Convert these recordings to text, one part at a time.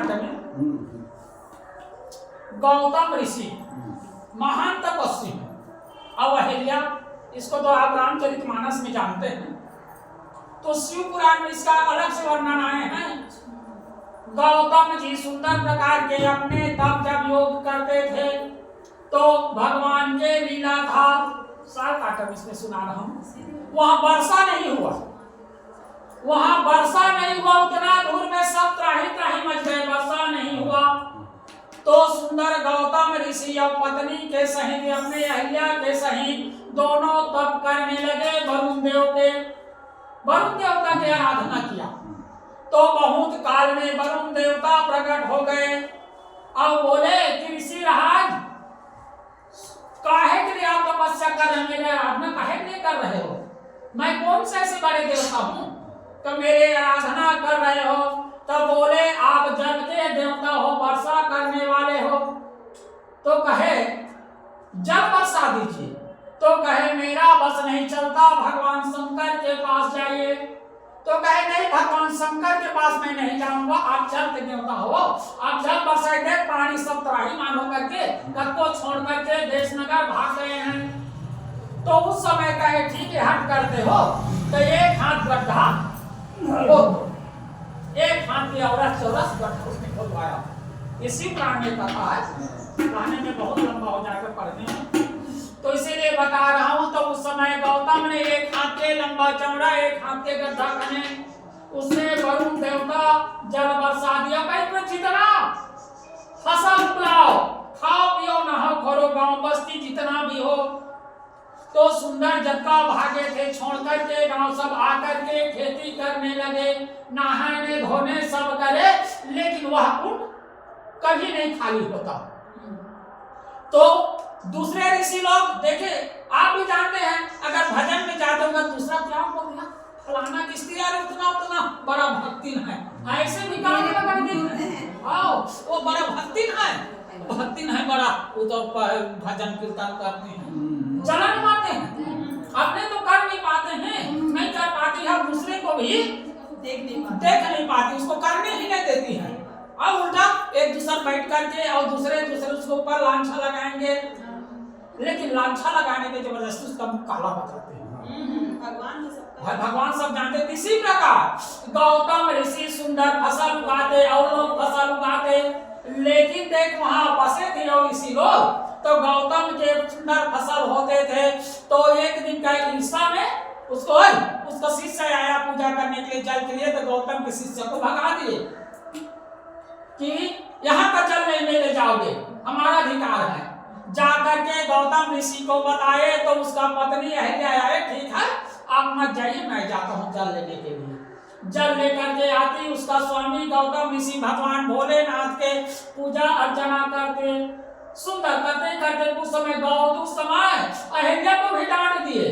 कांड में गौतम ऋषि महान तपस्वी और अहिल्या, इसको तो आप रामचरितमानस में जानते हैं, तो शिव पुराण में इसका अलग से वर्णन आए हैं। गौतम जी सुंदर प्रकार के अपने तप जब योग करते थे तो भगवान के लीला था। साल काटम इसमें सुना रहा हूं। वहां वर्षा नहीं हुआ, वहां वर्षा नहीं हुआ, उतना दूर में सब त्राही त्राही मच गए, वर्षा नहीं हुआ। तो सुंदर गौतम ऋषि और पत्नी के सहित अपने अहिल्या के सहित दोनों तप करने लगे। वरुण देवता की आराधना किया तो बहुत काल में वरुण देवता प्रकट हो गए और बोले कि ऋषि राज, काहे के लिए आप तपस्या कर रहे हैं, मेरे आराधना काहे के लिए कर रहे हो? मैं कौन से ऐसे बड़े देवता हूँ तो मेरे आराधना कर रहे हो? तब बोले आप जल के देवता हो, वर्षा करने वाले हो। तो कहे जल बरसा दीजिए। तो कहे मेरा बस नहीं चलता, भगवान शंकर के पास जाइए। तो कहे नहीं, भगवान शंकर के पास मैं नहीं जाऊंगा, आप जल के देवता हो, आप जल बरसाइए। पानी सब त्राहीमाम होकर के घर को छोड़ करके देश नगर भाग गए हैं। तो उस समय कहे ठीक है, हट करते हो तो एक हाथ गड्ढा हो, एक हाथ की औरत चौरस गड्ढा उसने खोदवाया। इसी पुराण में कथा है, पुराने में बहुत लंबा हो जाकर पढ़ने में, तो इसीलिए बता रहा हूं। तो उस समय गौतम ने एक हाथ के लंबा चौड़ा, एक हाथ के गड्ढा खने, उसने वरुण देवता जल बरसा दिया। भाई जितना फसल उपलाओ, खाओ पियो नहाओ करो, गांव बस्ती जितना भी हो। तो सुंदर जत्ता भागे थे छोड़ करके, गांव सब आकर के खेती करने लगे, नहाने धोने सब करे, लेकिन वह कुंड कभी नहीं खाली होता। तो दूसरे ऋषि लोग देखे, आप भी जानते हैं, अगर भजन में जाते होगा दूसरा क्या बोल दिया, फलाना किसकी यार उतना उतना बड़ा भक्तिन है, ऐसे भी गाने लगा देते। आओ वो बड़ा भक्तिन है बड़ा, वो तो भजन कीर्तन करते हैं, चलन मारते हैं, अपने तो कर नहीं पाते हैं, नहीं कर पाती है, दूसरे को भी देख नहीं पाती, उसको करने ही नहीं देती है। और उल्टा एक दूसरा बैठ करके और दूसरे उसके ऊपर लांछा लगाएंगे, लेकिन लांछा लगाने के जबरदस्ती उसका मुंह काला बताते हैं। भगवान सब जानते। इसी प्रकार गौतम ऋषि सुंदर फसल उगाते और लोग फसल उगाते, लेकिन देख वहां बसे थे और ऋषि लोग, तो गौतम के सुंदर फसल होते थे। तो एक दिन का ईर्षा में उसका शिष्य आया पूजा करने के लिए जल के लिए, तो गौतम के शिष्य को भगा दिए कि यहाँ का जल नहीं ले जाओगे, हमारा अधिकार है। जाकर के गौतम ऋषि को बताए तो उसका पत्नी अहिल्या आए, ठीक है आप मत जाइए, मैं जाता हूँ जल लेने के लिए। जल लेकर के आती, उसका स्वामी गौतम ऋषि भगवान भोलेनाथ के पूजा अर्चना करते, सुंदर करते करते कुछ समय अहिल्या को भी डांट दिए।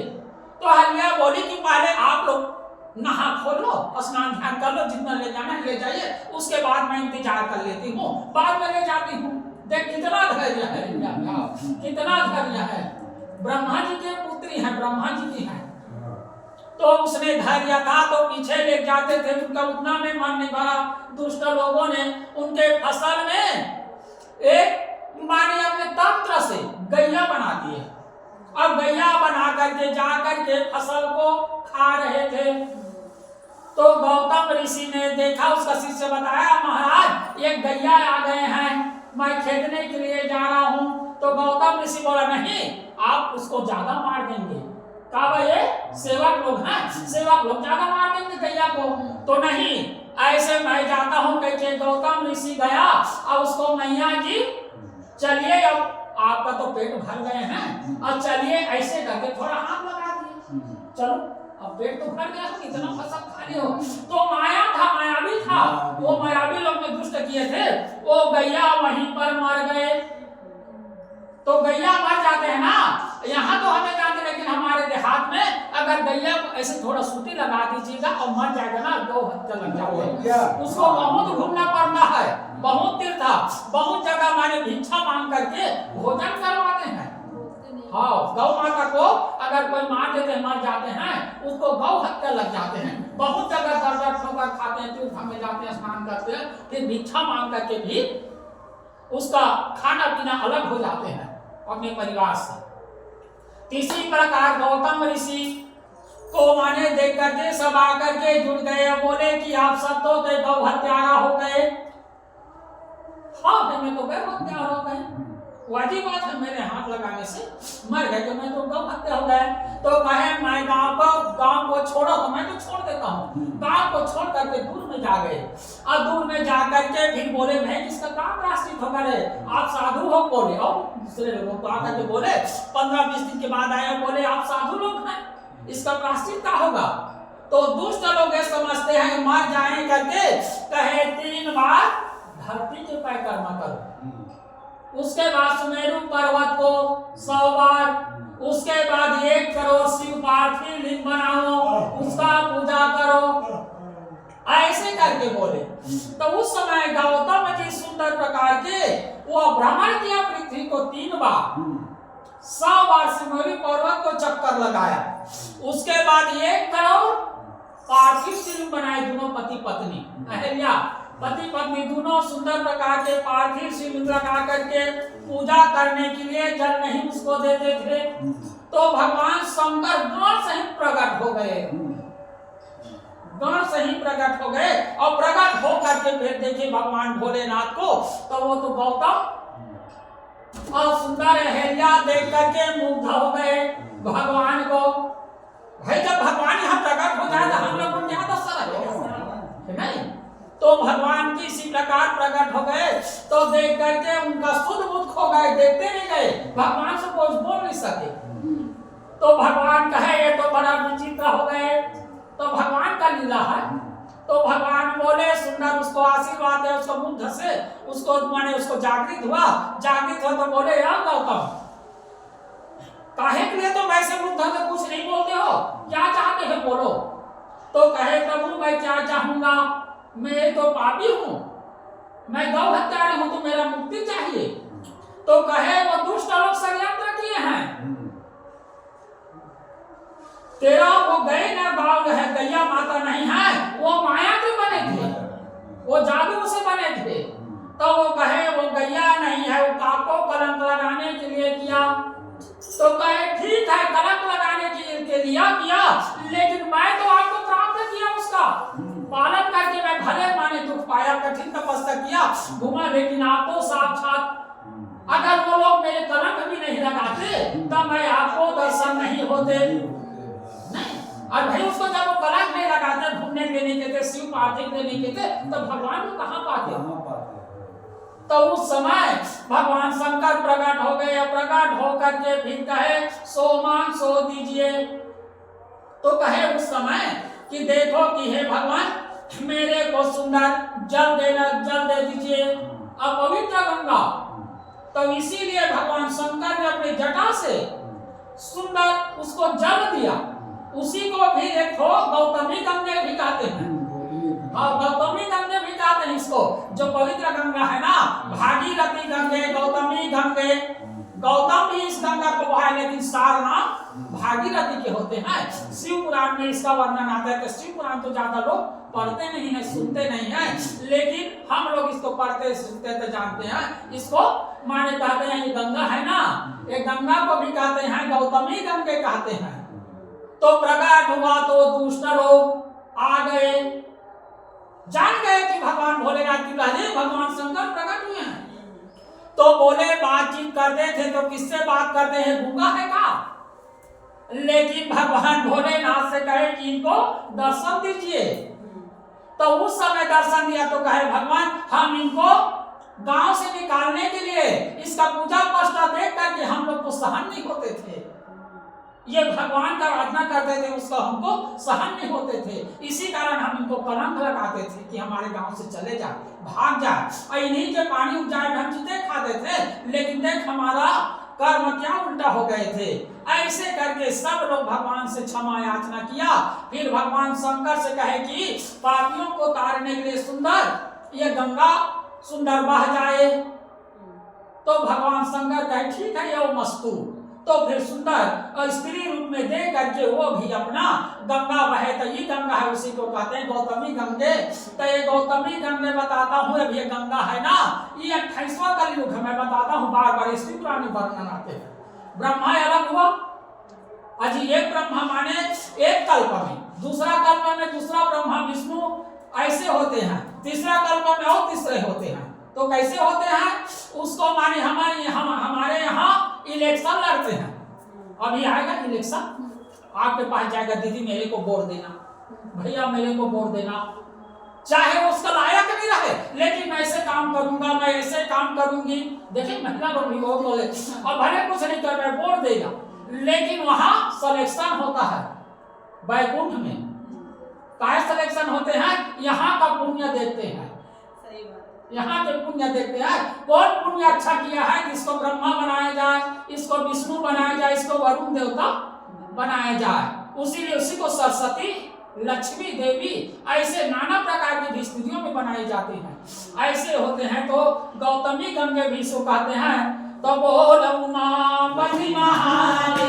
तो अहिल्या बोली कि पहले आप लोग नहा खोल लो, स्नान ध्यान कर लो, जितना ले जाना है ले जाइए, उसके बाद मैं इंतजार कर लेती हूँ, बाद में ले जाती हूँ। देख कितना धैर्य है, कितना धैर्य है। ब्रह्मा जी के पुत्री है, ब्रह्मा जी की है, तो उसने धैर्य था तो पीछे ले जाते थे, उनका उतना में मन नहीं भरा। दुष्ट लोगों ने उनके फसल में एक माने अपने तंत्र से गैया बना दिए, अब गैया बना करके जा करके फसल को खा रहे थे। तो गौतम ऋषि ने देखा, उसका शिष्य बताया महाराज एक गैया आ गए हैं, मैं खेदने के लिए जा रहा हूँ। तो गौतम ऋषि बोला नहीं, आप उसको ज्यादा मार देंगे। कहा ये सेवक लोग हैं, सेवक लोग ज्यादा मार देंगे गैया को, तो नहीं ऐसे मैं जाता हूँ। कहते गौतम ऋषि गया और उसको मैया जी चलिए, अब आपका तो पेट भर गए हैं, और चलिए ऐसे करके थोड़ा हाथ लगा दिए, चलो अब पेट तो भर गया, इतना फसल खाली हो। तो माया था, मायावी था, वो मायावी लोग ने दुष्ट किए थे, वो गैया वहीं पर मर गए। तो गैया मर जाते हैं ना, यहाँ तो हमें जानते, लेकिन हमारे देहात में अगर गैया को ऐसे थोड़ा सूती लगा दीजिएगा और मर जाएगा ना, 2 हफ्ते लग जाओगे, उसको बहुत घूमना पड़ता है, बहुत तीर्थ, बहुत जगह माने भिक्षा मांग करके भोजन करवाते हैं। हाँ, गौ माता को अगर कोई मार देते हैं, मर जाते हैं, उसको गौ हत्या लग जाते हैं। बहुत जगह दर ठोकर खाते हैं, तीर्थ में जाते हैं, स्नान करते हैं, फिर भिक्षा मांग करके भी उसका खाना पीना अलग हो जाते हैं अपने परिवार से। इसी प्रकार गौतम ऋषि को माने देख करके सब आकर के जुड़ गए, बोले कि आप सब तो गौ हत्यारा हो गए। हाँ मैं तो गौ हत्यारा हो गए, वाजिब बात है, मेरे हाथ लगाने से मर गए तो मैं तो गौ हत्या हो गए। तो कहे मैं गांव को छोड़ो, तो मैं तो छोड़ देता हूँ। गांव को छोड़ करके दूर में जा गए, और दूर में जा करके फिर बोले मैं किसका काम प्रायश्चित होगा रे, आप साधु हो बोले। और दूसरे लोगों को आकर के बोले 15-20 दिन के बाद आए, बोले आप साधु लोग हैं, इसका प्रायश्चित क्या होगा। तो दुष्ट लोग ये समझते हैं मर जाए करके, कहे 3 बार धरती के परिक्रमा करो, उसके बाद सुमेरु पर्वत को 100 बार, उसके बाद 1 करोड़ शिव पार्थिव लिंग बनाओ, उसका पूजा करो, ऐसे करके बोले। तो उस समय गौतम जी सुंदर प्रकार के वो भ्रमण किया पृथ्वी को 3 बार, 100 बार सुमेरु पर्वत को चक्कर लगाया, उसके बाद 1 करोड़ पार्थिव शिव बनाए, दोनों पति पत्नी अहल्या पति पत्नी दोनों सुंदर प्रकार के पार्थिव शिवलिंग लगा करके पूजा करने के लिए जल नहीं उसको देते थे। तो भगवान शंकर गण से ही प्रकट हो गए, गण से ही प्रकट हो गए, और प्रकट हो करके फिर देखे भगवान भोलेनाथ को, तो वो तो गौतम और सुंदर अहल्या देख करके मुग्ध हो गए भगवान को। भाई जब भगवान यहाँ प्रकट हो जाए तो हम लोग को क्या दशा है नहीं। तो भगवान की इसी प्रकार प्रकट हो गए, तो देख करके उनका सुध बुद्ध खो गए, देखते नहीं गए, भगवान से कुछ बोल नहीं सके। तो भगवान कहे ये तो बड़ा विचित्र हो गए, तो भगवान का लीला है। तो भगवान बोले सुंदर उसको आशीर्वाद है, उसको मुग्ध से उसको माने उसको जागृत हुआ, जागृत हो तो बोले यार गौतम काहे के लिए तुम ऐसे मुग्ध होकर कुछ नहीं बोलते हो, क्या चाहते हो बोलो। तो कहे प्रभु मैं क्या चाहूंगा, मैं तो पापी हूँ, मैं गौ हत्यारा हूँ, तो मेरा मुक्ति चाहिए। तो कहे वो दुष्ट लोग षड्यंत्र किए हैं, तेरा वो गए ना गाँव है, गैया माता नहीं है, वो माया के बने थे, वो जादू से बने थे। तो वो कहे वो गैया नहीं है, वो आपको कलंक लगाने के लिए किया। तो कहे ठीक है कलंक लगाने के लिए किया, लेकिन मैं तो आपको प्राप्त किया, उसका पालन करके मैं भले माने दुख पाया, कठिन तपस्या किया, घूमा, लेकिन आप तो साक्षात अगर वो लोग मेरे कलंक भी नहीं लगाते तब मैं आपको दर्शन नहीं होते नहीं। और भाई उसको जब वो कलंक नहीं लगाते, घूमने के नहीं कहते, शिव पार्थिव नहीं कहते, तो भगवान को कहाँ पाते। तो उस समय भगवान शंकर प्रकट हो गए, प्रकट होकर के फिर कहे सो मांग सो दीजिए। तो कहे उस समय कि देखो कि हे भगवान मेरे को सुंदर जल दे दीजिए, अब पवित्र गंगा। तो इसीलिए भगवान शंकर ने अपनी जटा से सुंदर उसको जल दिया, उसी को भी एक गौतमी गंगे भी कहते हैं। और गौतमी गंगे भी कहते हैं इसको, जो पवित्र गंगा है ना, भागीरथी गंगे, गौतमी गंगे, गौतम भी इस गंगा को बहाए, लेकिन सार नाम भागीरथी के होते हैं। शिव पुराण में इसका वर्णन आता है। शिव पुराण तो ज्यादा लोग पढ़ते नहीं है, सुनते नहीं है, लेकिन हम लोग इसको पढ़ते सुनते तो जानते हैं। इसको माने कहते हैं ये गंगा है ना, ये गंगा को भी कहते हैं गौतमी गंगे कहते हैं। तो प्रकट हुआ तो दुष्ट लोग आ गए, जान गए कि भगवान भोलेनाथ की पहले भगवान शंकर प्रकट हुए हैं। तो बोले बातचीत करते थे तो किससे बात करते हैं, गूंगा है का। लेकिन भगवान भोलेनाथ से कहे कि इनको दर्शन दीजिए। तो उस समय दर्शन दिया तो कहे भगवान हम इनको गांव से निकालने के लिए इसका पूजा पश्चात देख करके हम लोग को सहन नहीं होते थे, ये भगवान का आराधना करते थे, उसका हमको सहन नहीं होते थे, इसी कारण हम इनको कलंक लगाते थे कि हमारे गांव से चले जाए, भाग जाए, और इन्हीं के पानी उपजाए ढंग से खाते थे, लेकिन देख हमारा कर्म क्या उल्टा हो गए थे। ऐसे करके सब लोग भगवान से क्षमा याचना किया। फिर भगवान शंकर से कहे कि पापियों को तारने के लिए सुंदर ये गंगा सुंदर बह जाए। तो भगवान शंकर कहे ठीक है यो मस्तु, तो फिर सुंदर स्त्री रूप में दे करके वो भी अपना गंगा बहे, तो ये गंगा है, उसी को कहते हैं गौतमी गंगे। तो ये गौतमी गंगे बताता हूँ, अब ये गंगा है ना, ये 28वां कलयुग है। मैं बताता हूँ बार बार, स्त्री पुराण वर्णन आते हैं। ब्रह्मा अलग हुआ, अजी एक ब्रह्मा माने एक कल्प में, दूसरा कल्प में दूसरा ब्रह्मा विष्णु ऐसे होते हैं, तीसरा कल्प में और तीसरे होते हैं। तो कैसे होते हैं उसको माने हमारे यहाँ इलेक्शन लड़ते हैं। अभी आएगा इलेक्शन, आपके पास जाएगा, दीदी मेरे को वोट देना, भैया मेरे को वोट देना, चाहे उसका लायक नहीं रहे, लेकिन मैं ऐसे काम करूंगा, मैं ऐसे काम करूंगी। देखिए महिला लोग भी वो बोले और भले कुछ नहीं कर रहे, वोट देगा, लेकिन वहां सिलेक्शन होता है बैकुंठ में। काय सिलेक्शन होते हैं, यहाँ का पुण्य देखते हैं, यहाँ के पुण्य देखते हैं, कौन पुण्य अच्छा किया है, इसको ब्रह्मा बनाया जाए, इसको विष्णु बनाया जाए, इसको वरुण देवता बनाया जाए। उसीलिए उसी को सरस्वती, लक्ष्मी देवी, ऐसे नाना प्रकार की भी स्थितियों में बनाए जाते हैं। ऐसे होते हैं। तो गौतमी गंगे भी इसको कहते हैं। तो बोल उमापति महादेव